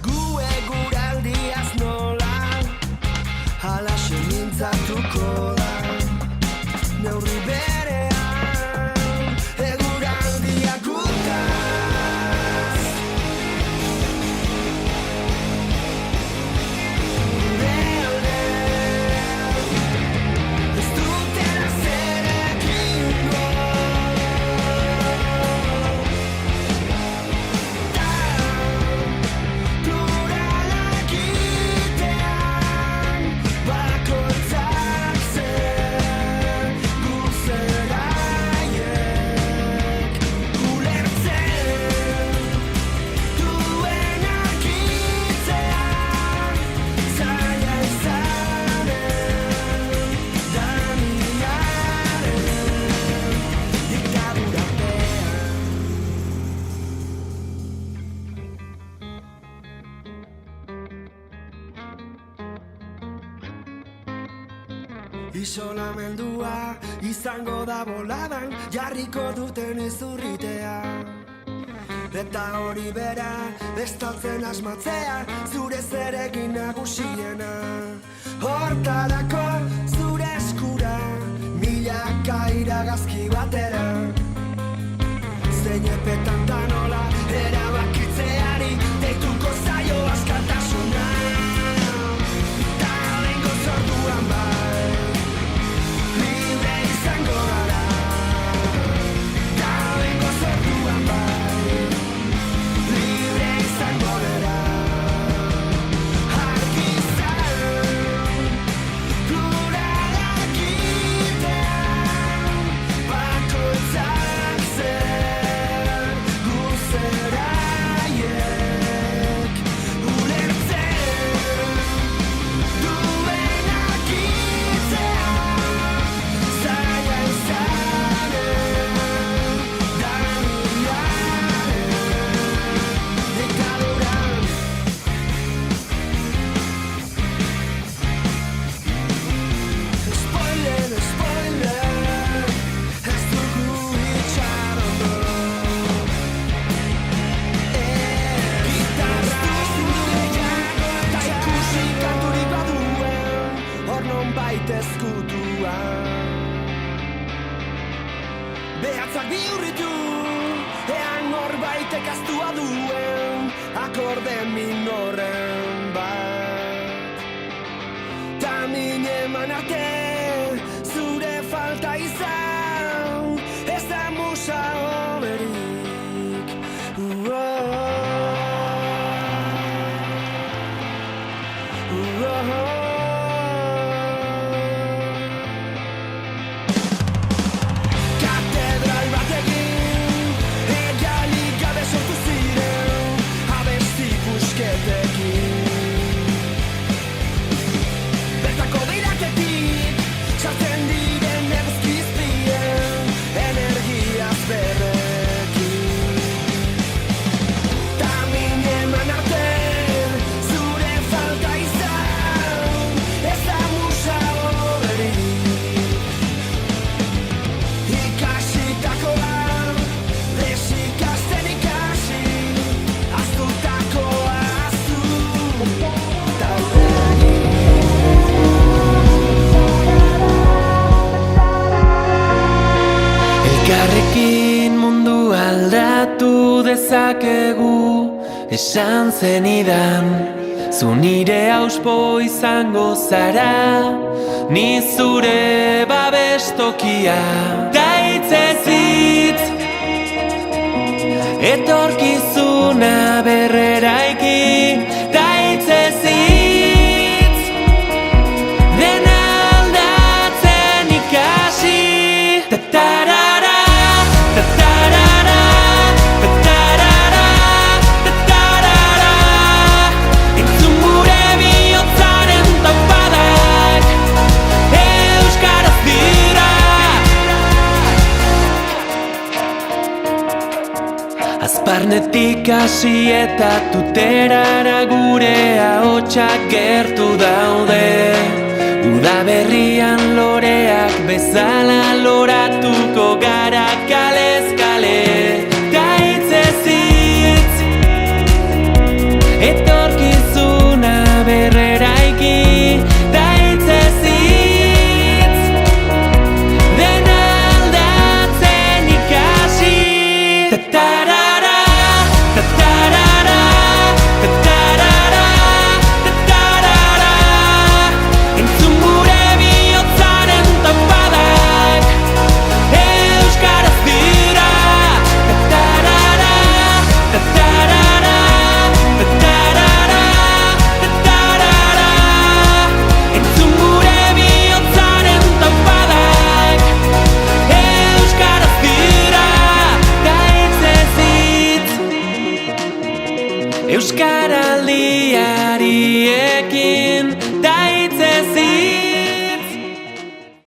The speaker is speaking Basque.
gu eguraldiaz nola halaxe mintzatuko da neurri berean eguraldia gutaz gure aldean ez dutela zer egingo pluralak itean bakoitzak zer guzeraiek ulertzen duenak itzean zaila izanen daniaren diktadurapean. Isolamendua izango da boladan jarriko duten izurritea eta hori bera estaltzen asmatzea zure zeregin nagusiena hortarako zure eskura milaka iragazki batera zein epetan da nola erabakitzeari deituko zaio askatasuna eta lehengo zorduan bai libre izango gara eta lehengo zorduan bai libre izango gara argi izan pluralak itean bakoitzak zer guzeraiek ulertzen duenak itzean zaila izanen daniaren diktaduran. Spoiler, spoiler, ez dugu itxarondo gitarra gehiago eta ikusi kanturik baduen hor nonbait ezkutuan behatzak bihurritu ean norbaitek astua duen akorde minoren bat ta min eman arte zure falta izan ez da musa hoberik Katedral batekin egalik gabe sortu ziren abesti pusketekin bertako beiraketik sartzen diren eguzkizpien energiaz berrekin ta min eman arte zure falta izan ez da musa hoberik ikasitakoa desikasten ikasi ahaztutakoa ahaztu eta elkarrekin mundu aldatu dezakegu esan zenidan zu nire auspo izango zara ni zure babestokia ta hitzez hitz etorkizuna berreraiki ta hitzez hitz dena aldatzen ikasi tatarara tatarara tatarara tatarara entzun gure bihotzaren taupadak euskaraz dira azparnetik hasi eta tuterara gure ahotsak gertu daude udaberrian loreak bezala loratuko gara kalez kale ta hitzez hitz etor Euskaraldiari ekin